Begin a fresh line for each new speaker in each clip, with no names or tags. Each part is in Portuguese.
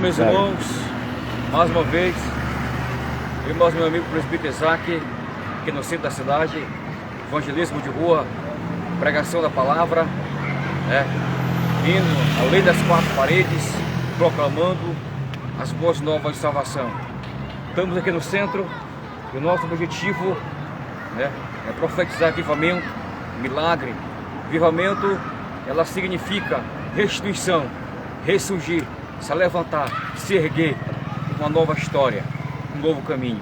Meus irmãos, mais uma vez, eu e mais meu amigo presbítero Isaac, aqui no centro da cidade, evangelismo de rua, pregação da palavra, indo além das quatro paredes, proclamando as boas novas de salvação. Estamos aqui no centro e o nosso objetivo é profetizar avivamento, milagre. Avivamento, ela significa restituição, ressurgir, se levantar, se erguer, uma nova história, um novo caminho.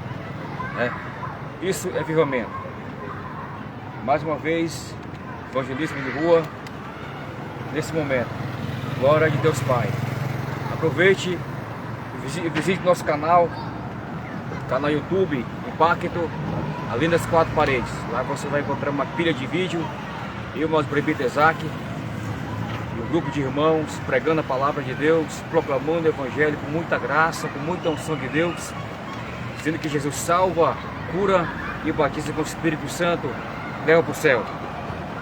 Isso é avivamento. Mais uma vez, evangelismo de rua, nesse momento. Glória de Deus Pai. Aproveite e visite nosso canal YouTube, Impacto, além das quatro paredes. Lá você vai encontrar uma pilha de vídeo, eu, nosso presbítero Isaac, e um grupo de irmãos pregando a palavra de Deus, proclamando o Evangelho com muita graça, com muita unção de Deus, dizendo que Jesus salva, cura e batiza com o Espírito Santo, leva para o céu.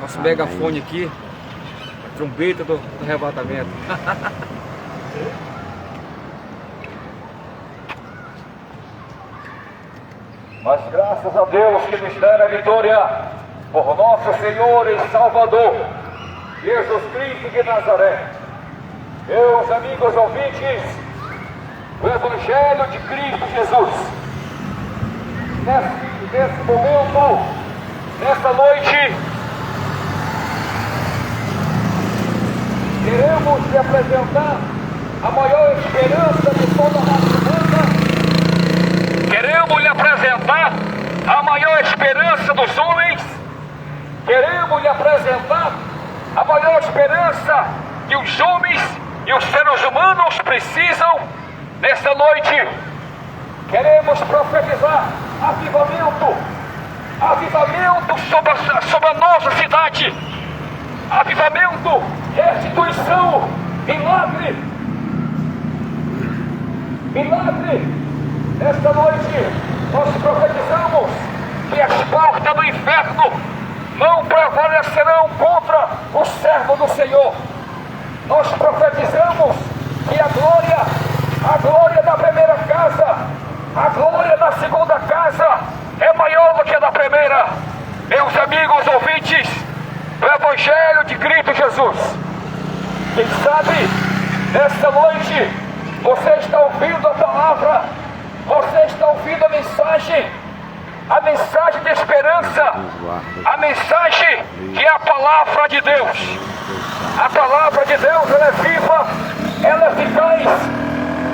Nosso megafone aqui, a trombeta do arrebatamento. Mas graças a Deus que nos dá a vitória por nosso Senhor e Salvador, Jesus Cristo de Nazaré. Meus amigos ouvintes, o Evangelho de Cristo Jesus, nesse momento, nessa noite, queremos lhe apresentar a maior esperança de toda a raça humana. Queremos lhe apresentar a maior esperança dos homens. Queremos lhe apresentar a maior esperança que os homens e os seres humanos precisam nesta noite. Queremos profetizar avivamento sobre a nossa cidade, avivamento, restituição, milagre. Nesta noite nós profetizamos que as portas do inferno não prevalecerão contra o servo do Senhor. Nós profetizamos que a glória da primeira casa, a glória da segunda casa é maior do que a da primeira. Meus amigos ouvintes do Evangelho de Cristo Jesus, quem sabe nesta noite você está ouvindo a palavra, você está ouvindo a mensagem de esperança, a mensagem que é a palavra de Deus. A palavra de Deus, ela é viva, ela é eficaz,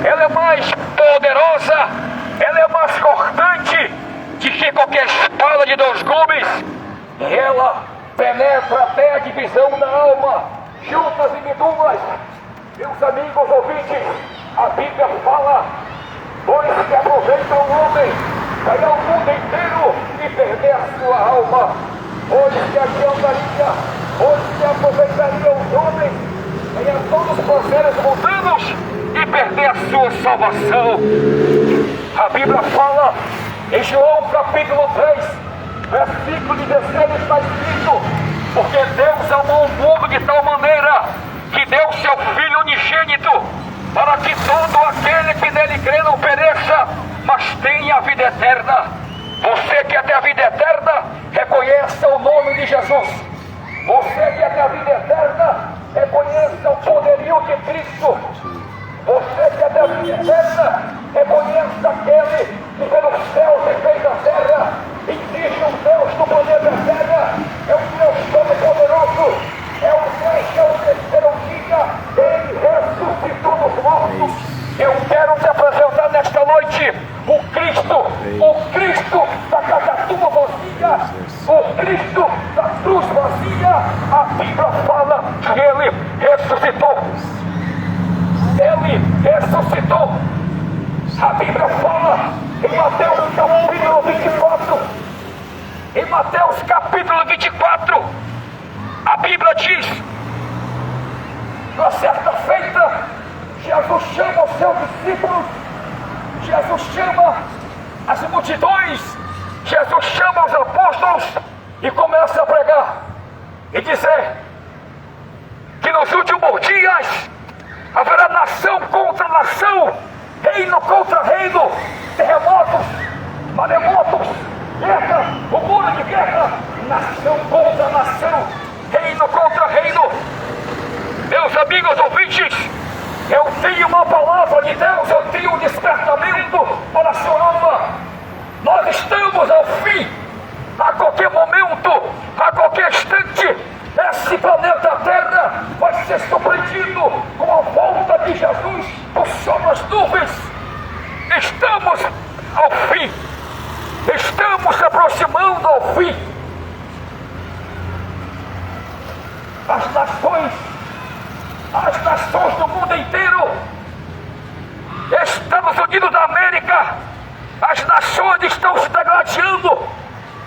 ela é mais poderosa, ela é mais cortante do que qualquer espada de dois gumes, e ela penetra até a divisão da alma, juntas e medulas. Meus amigos ouvintes, a Bíblia fala: pois que aproveita o homem ganhar o mundo inteiro e perder a sua alma. Pois que adiantaria, pois que aproveitaria os homens ganhar todos os prazeres mundanos e perder a sua salvação. A Bíblia fala em João capítulo 3, versículo 16, está escrito: porque Deus amou o mundo de tal maneira que deu seu Filho unigênito, para que todo aquele que nele crê não pereça, mas tenha a vida eterna. Você que quer ter a vida eterna, reconheça o nome de Jesus. Você que quer ter a vida eterna, reconheça o poderio de Cristo. Você que quer ter a vida eterna, reconheça aquele que pelo céu fez a terra. Existe um Deus do planeta Terra, é um Deus todo-poderoso, é o Deus que ao terceiro dia ele ressuscitou dos mortos. Eu quero te apresentar nesta noite o Cristo da catatumba vazia, o Cristo da cruz vazia. A Bíblia fala que ele ressuscitou. Ele ressuscitou. A Bíblia fala em Mateus capítulo 24. Em Mateus capítulo 24, a Bíblia diz: na certa feita, Jesus chama os seus discípulos, Jesus chama as multidões, Jesus chama os apóstolos e começa a pregar e dizer que nos últimos dias haverá nação contra nação, reino contra reino, terremotos, maremotos, guerra, rumor de guerra, nação contra nação, reino contra reino. Meus amigos ouvintes, eu tenho uma palavra de Deus, eu tenho um despertamento para a sua alma. Nós estamos ao fim. A qualquer momento, a qualquer instante, esse planeta Terra vai ser surpreendido com a volta de Jesus por sobre as nuvens. Estamos ao fim. Estamos se aproximando ao fim. As nações do mundo inteiro, Estados Unidos da América, as nações estão se degladiando,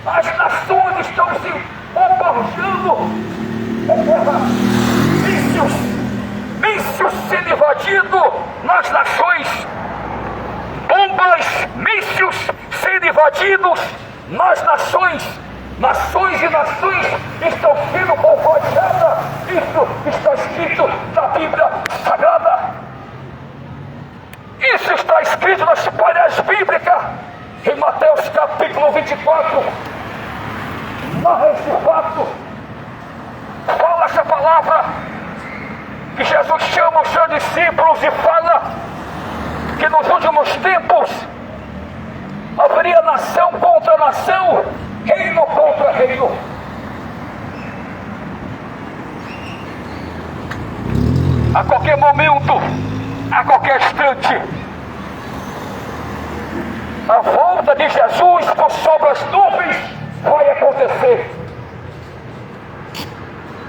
as nações estão se bombardeando, mísseis sendo invadidos nas nações, bombas, mísseis sendo invadidos nas nações. Nações e nações estão sendo bombardeadas. Isso está escrito na Bíblia Sagrada. Isso está escrito nas páginas bíblicas. Em Mateus capítulo 24. Narra esse fato. Fala essa palavra. Que Jesus chama os seus discípulos e fala que nos últimos tempos haveria nação contra nação, reino contra reino. A qualquer momento, a qualquer instante, a volta de Jesus por sobre as nuvens vai acontecer.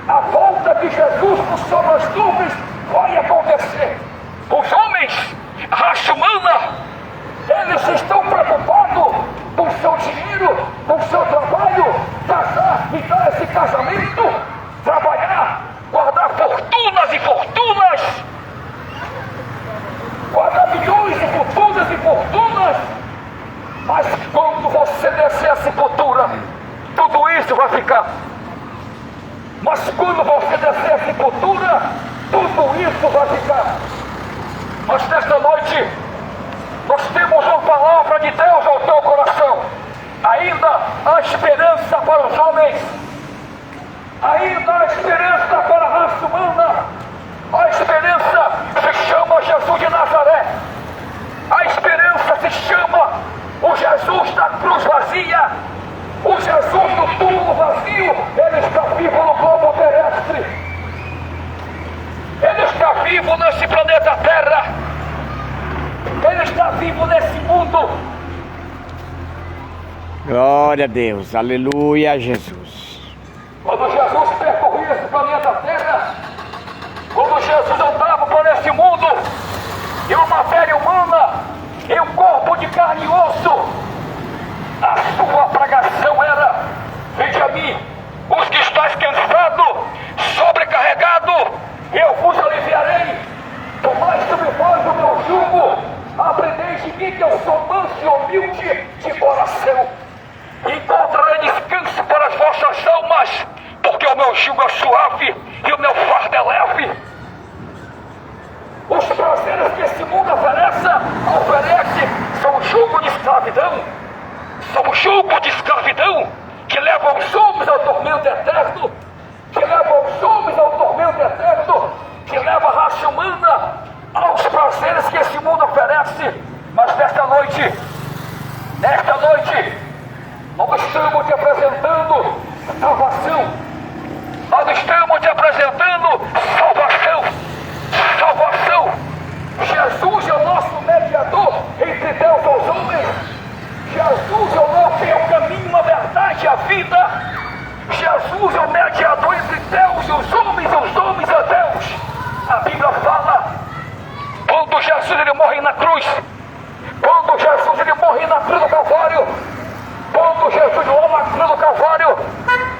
A volta de Jesus por sobre as nuvens vai acontecer. Os homens, a raça humana, eles estão preocupados com o seu dinheiro, com o seu trabalho, casar e dar esse casamento, trabalhar, guardar fortunas e fortunas, guardar milhões de fortunas e fortunas. Mas quando você descer a sepultura, tudo isso vai ficar. Mas quando você descer a sepultura, tudo isso vai ficar. Mas nesta noite, nós temos uma palavra de Deus ao teu coração. Ainda há esperança para os homens. Ainda há esperança para a raça humana. A esperança se chama Jesus de Nazaré. A esperança se chama o Jesus da cruz vazia. O Jesus do túmulo vazio. Ele está vivo no globo terrestre. Ele está vivo nesse planeta Terra. Ele está vivo nesse mundo.
Glória a Deus, aleluia, Jesus.
Quando Jesus percorria esse planeta Terra, quando Jesus andava por esse mundo, e uma matéria humana, e um corpo de carne e osso, a sua pregação era: vinde a mim, os que estáis cansados, sobrecarregados, eu vos aliviarei. Tomai sobre vós o meu jugo, aprendeis de mim que eu sou manso e humilde de coração. Encontrarei descanso para as vossas almas, porque o meu jugo é suave e o meu fardo é leve. Os prazeres que esse mundo oferece são jugo de escravidão. São jugo de escravidão que levam os homens ao tormento eterno, que levam os homens ao tormento eterno, que leva a raça humana aos prazeres que esse mundo oferece. Mas nesta noite, nós estamos te apresentando salvação. Nós estamos te apresentando salvação. Salvação. Jesus é o nosso mediador entre Deus e os homens. Jesus é o caminho, a verdade e a vida. Jesus é o mediador entre Deus e os homens a Deus. A Bíblia fala, quando Jesus ele morre na cruz, quando Jesus ele morre na cruz do Calvário, quando Jesus lá na cruz do Calvário,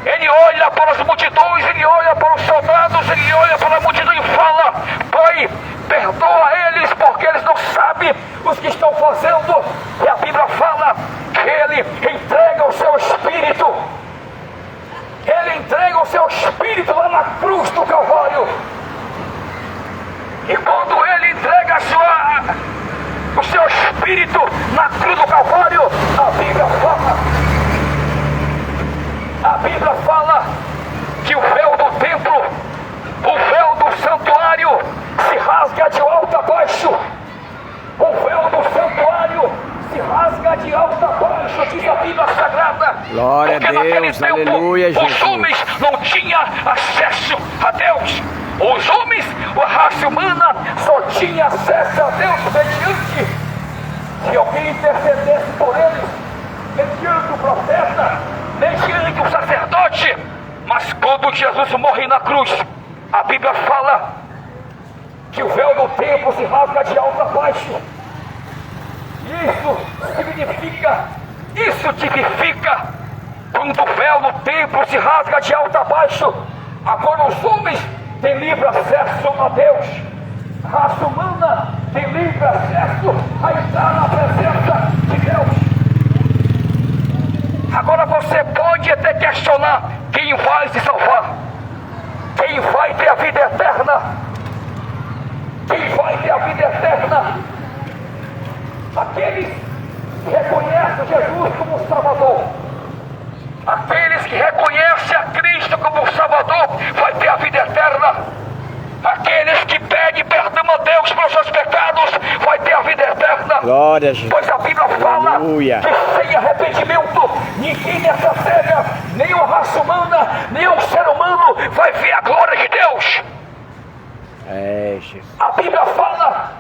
ele olha para as multidões, ele olha para os soldados, ele olha para a multidão e fala: Pai, perdoa eles, porque eles não sabem o que estão fazendo. E a Bíblia fala que ele entrega o seu Espírito. Ele entrega o seu Espírito lá na cruz do Calvário. E quando Espírito na cruz do Calvário. A Bíblia fala que o véu do templo, o véu do santuário se rasga de alto a baixo. O véu do santuário se rasga de alto a baixo, diz a Bíblia Sagrada.
Glória a Deus, aleluia, Jesus.
Os homens não tinham acesso a Deus. Os homens, a raça humana, só tinha acesso a Deus mediante se alguém intercedesse por eles, mediante o profeta, mediante o sacerdote. Mas quando Jesus morre na cruz, a Bíblia fala que o véu do templo se rasga de alto a baixo. Isso tipifica quando o véu do templo se rasga de alto a baixo. Agora os homens têm livre acesso a Deus. A raça humana tem livre acesso a entrar na presença de Deus. Agora você pode até questionar quem vai se salvar, quem vai ter a vida eterna, quem vai ter a vida eterna. Aqueles que reconhecem Jesus como Salvador, aqueles que reconhecem a Cristo como Salvador, vai ter a vida eterna. Aqueles que pedem perdão a Deus pelos seus pecados, vai ter a vida eterna.
Glória a Jesus.
Pois a Bíblia fala
Aleluia.
que sem arrependimento ninguém nessa terra, nem a raça humana, nem o ser humano vai ver a glória de Deus.
É, Jesus.
A Bíblia fala: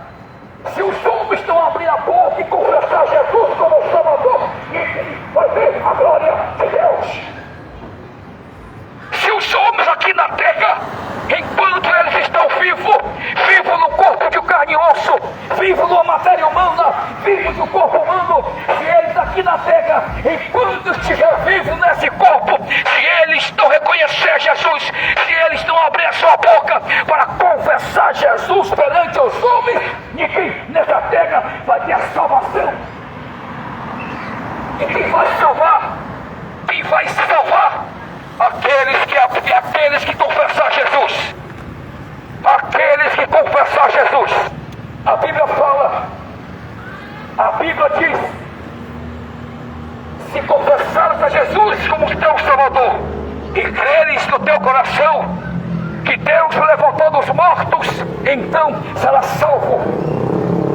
se os homens não abrir a boca e confessar Jesus como Salvador, ninguém vai ver a glória de Deus. Se os homens aqui na terra, enquanto eles estão vivos no corpo de carne e osso, vivos numa matéria humana, vivos no corpo humano, se eles aqui na terra, enquanto estiver vivos nesse corpo, se eles não reconhecer Jesus, se eles não abrir a sua boca para confessar Jesus perante os homens, ninguém nessa terra vai ter a salvação. E quem vai salvar? Quem vai se salvar? Aqueles que confessar Jesus. Aqueles que confessar Jesus. A Bíblia fala, a Bíblia diz: se confessares a Jesus como teu Salvador e creres no teu coração que Deus o levantou dos mortos, então será salvo.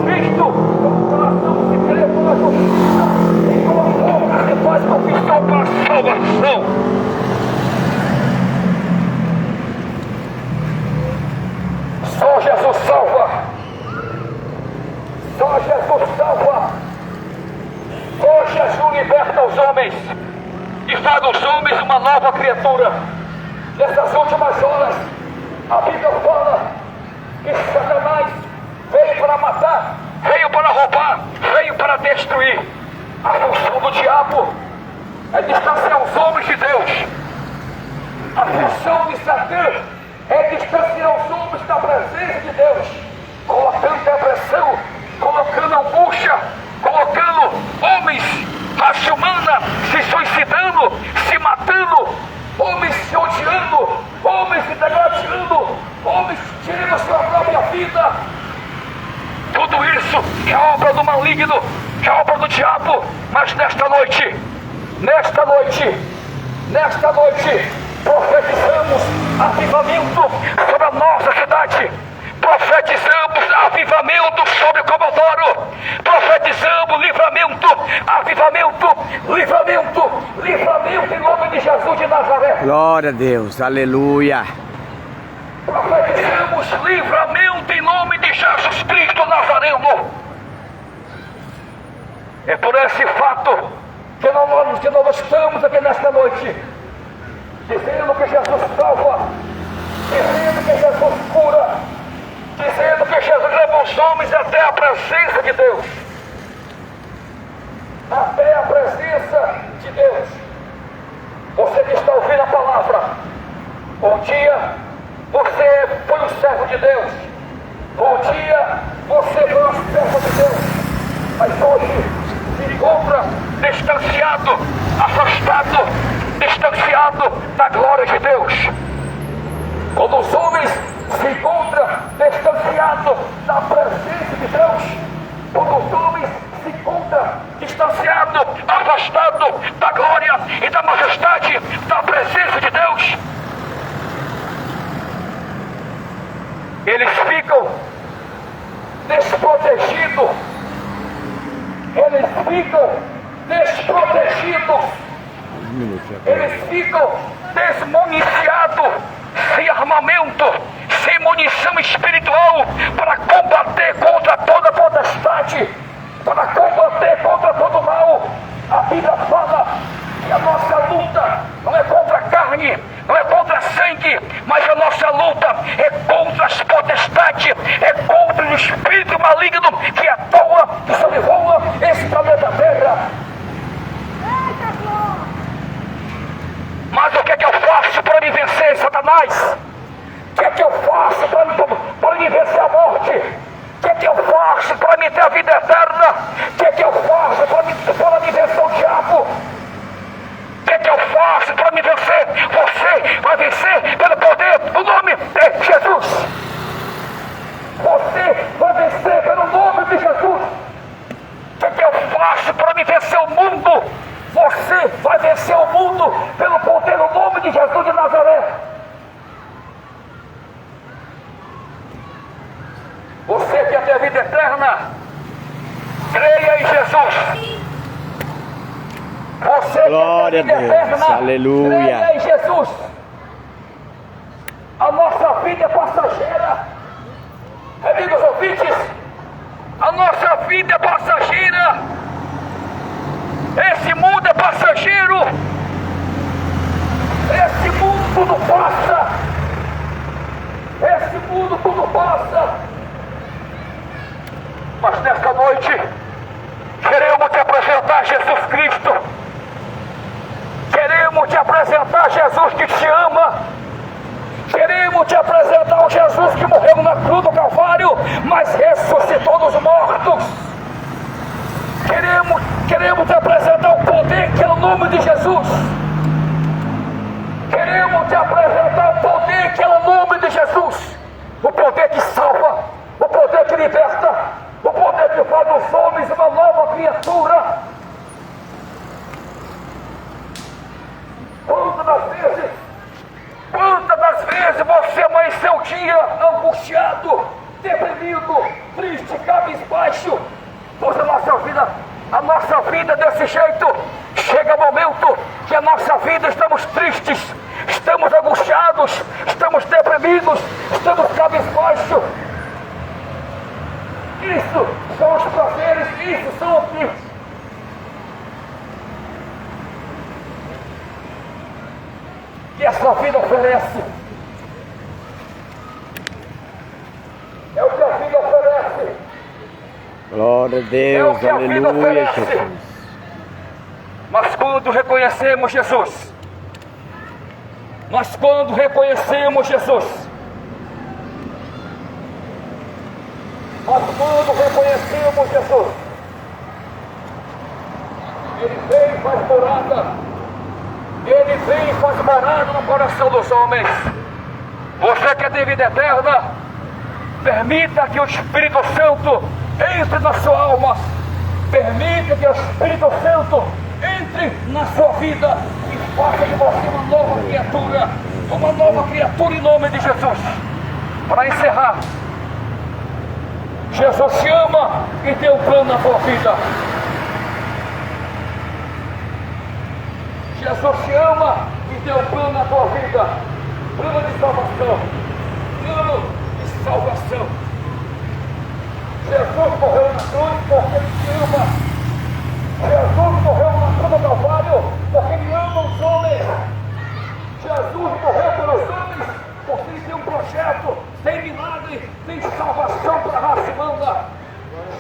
Cristo, no coração se crê para a justiça e com a boca se faz confissão para a salvação. Só Jesus salva. Só Jesus salva. Só Jesus liberta os homens e faz dos homens uma nova criatura. Nessas últimas horas, a Bíblia fala que Satanás veio para matar, veio para roubar, veio para destruir. A função do diabo é distanciar os homens de Deus. A função de Satã é distanciar os homens da presença de Deus, colocando depressão, colocando angústia, colocando homens, raça humana, se suicidando, se matando, homens se odiando, homens se degradando, homens tirando sua própria vida. Tudo isso é obra do maligno, é obra do diabo. Mas nesta noite, profetizamos avivamento sobre a nossa cidade. Profetizamos avivamento sobre o Comodoro. Profetizamos livramento em nome de Jesus de Nazaré.
Glória a Deus, aleluia.
Profetizamos livramento em nome de Jesus Cristo Nazareno. É por esse fato que nós estamos aqui nesta noite, dizendo que Jesus salva, dizendo que Jesus cura, dizendo que Jesus leva os homens até a presença de Deus. Até a presença de Deus. Você que está ouvindo a palavra, um dia você foi um servo de Deus, um dia você foi uma serva de Deus, mas hoje se encontra distanciado, afastado, distanciado da glória de Deus. Quando os homens se encontram distanciados da presença de Deus, quando os e da majestade da presença de Deus. Eles ficam desprotegidos. Eles ficam desprotegidos. Eles ficam desmuniciados, sem armamento, sem munição espiritual para combater contra toda potestade, para combater contra todo mal. A Bíblia fala que a nossa luta não é contra a carne, não é contra sangue, mas a nossa luta é contra as potestades, é contra o espírito maligno que atua, que sobrevoa esse planeta Terra. Mas o que é que eu faço para me vencer, Satanás? O que é que eu faço para me vencer a morte? O que é que eu faço para me ter a vida eterna? O que é que eu faço para me vencer o diabo? O que é que eu faço para me vencer? Você vai vencer pelo poder do nome de Jesus. Você vai vencer pelo nome de Jesus. O que é que eu faço para me vencer o mundo? Você vai vencer o mundo pelo poder do nome de Jesus de Nazaré. Você que quer ter a vida eterna, creia em Jesus. Você
Glória
que quer ter a vida
a Deus,
eterna,
aleluia.
creia em Jesus. A nossa vida é passageira. Amigos ouvintes, a nossa vida é passageira. Esse mundo é passageiro. Esse mundo tudo passa. Esse mundo tudo passa. Mas nesta noite queremos te apresentar Jesus Cristo. Queremos te apresentar Jesus que te ama. Queremos te apresentar o Jesus que morreu na cruz do Calvário, mas ressuscitou dos mortos. Queremos te apresentar o poder que é o nome de Jesus. Queremos te apresentar o poder que é o nome de Jesus. O poder que salva, o poder que liberta, o poder que faz dos homens uma nova criatura. Quantas das vezes você amanheceu o dia angustiado, deprimido, triste, cabisbaixo? Pois a nossa vida desse jeito, chega momento que a nossa vida estamos tristes, estamos angustiados, estamos deprimidos, estamos cabisbaixo. Isso são os prazeres, isso são o que essa vida oferece. É o que a vida oferece.
Glória a Deus, aleluia, Jesus.
Mas quando reconhecemos Jesus, Ele vem e faz morada. Ele vem e faz morada no coração dos homens. Você quer ter vida eterna? Permita que o Espírito Santo entre na sua alma. Permita que o Espírito Santo entre na sua vida e faça de você uma nova criatura em nome de Jesus. Para encerrar, Jesus te ama e tem um plano na tua vida. Jesus te ama e tem um plano na tua vida. Plano de salvação. Plano de salvação. Jesus morreu na cruz porque Ele te ama. Jesus morreu na cruz do Calvário porque Ele ama os homens. Jesus morreu pelos homens porque Ele tem um projeto, tem milagre, tem salvação para a raça humana.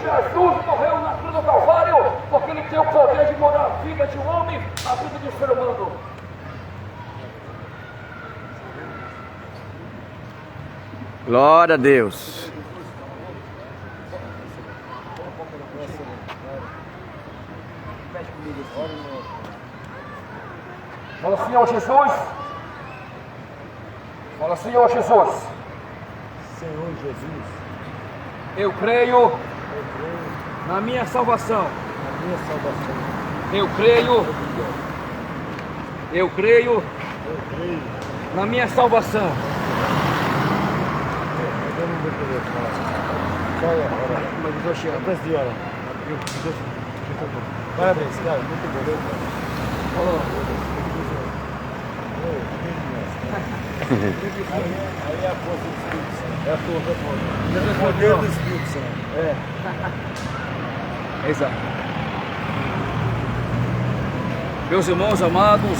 Jesus morreu na cruz do Calvário porque Ele tem o poder de mudar a vida de um homem, a vida de um ser humano.
Glória a Deus.
Fala, Senhor Jesus. Fala, Senhor Jesus.
Senhor Jesus,
Eu creio na minha salvação.
a minha salvação,
Eu creio Eu creio na minha salvação.
Eu não vou poder falar. Só agora.
Mas eu chego.
Antes de hora. Parabéns, cara. Muito bom.
Falou.
Aí é a força do Espírito Santo. É a força.
É
O poder do Espírito Santo.
Exato. Meus irmãos amados,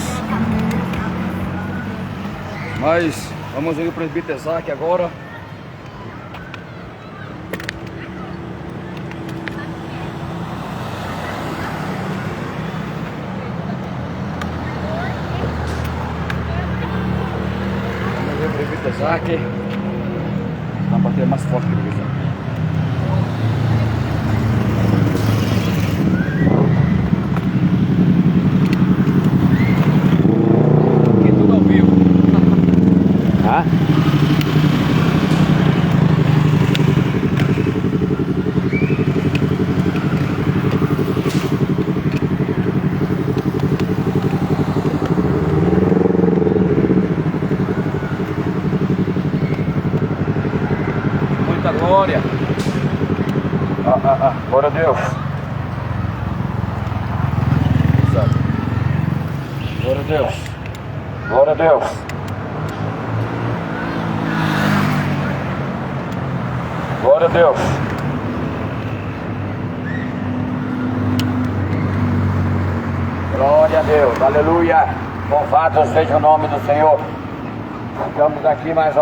mas vamos ver o presbítero Isaac agora. Vamos ver o presbítero Isaac. Dá para ter mais forte que o Isaac.
Hã?
Muita glória. Glória a Deus. Exato. Glória a Deus. Glória a Deus. Glória a Deus. Glória a Deus. Aleluia. Louvado seja o nome do Senhor. Ficamos aqui mais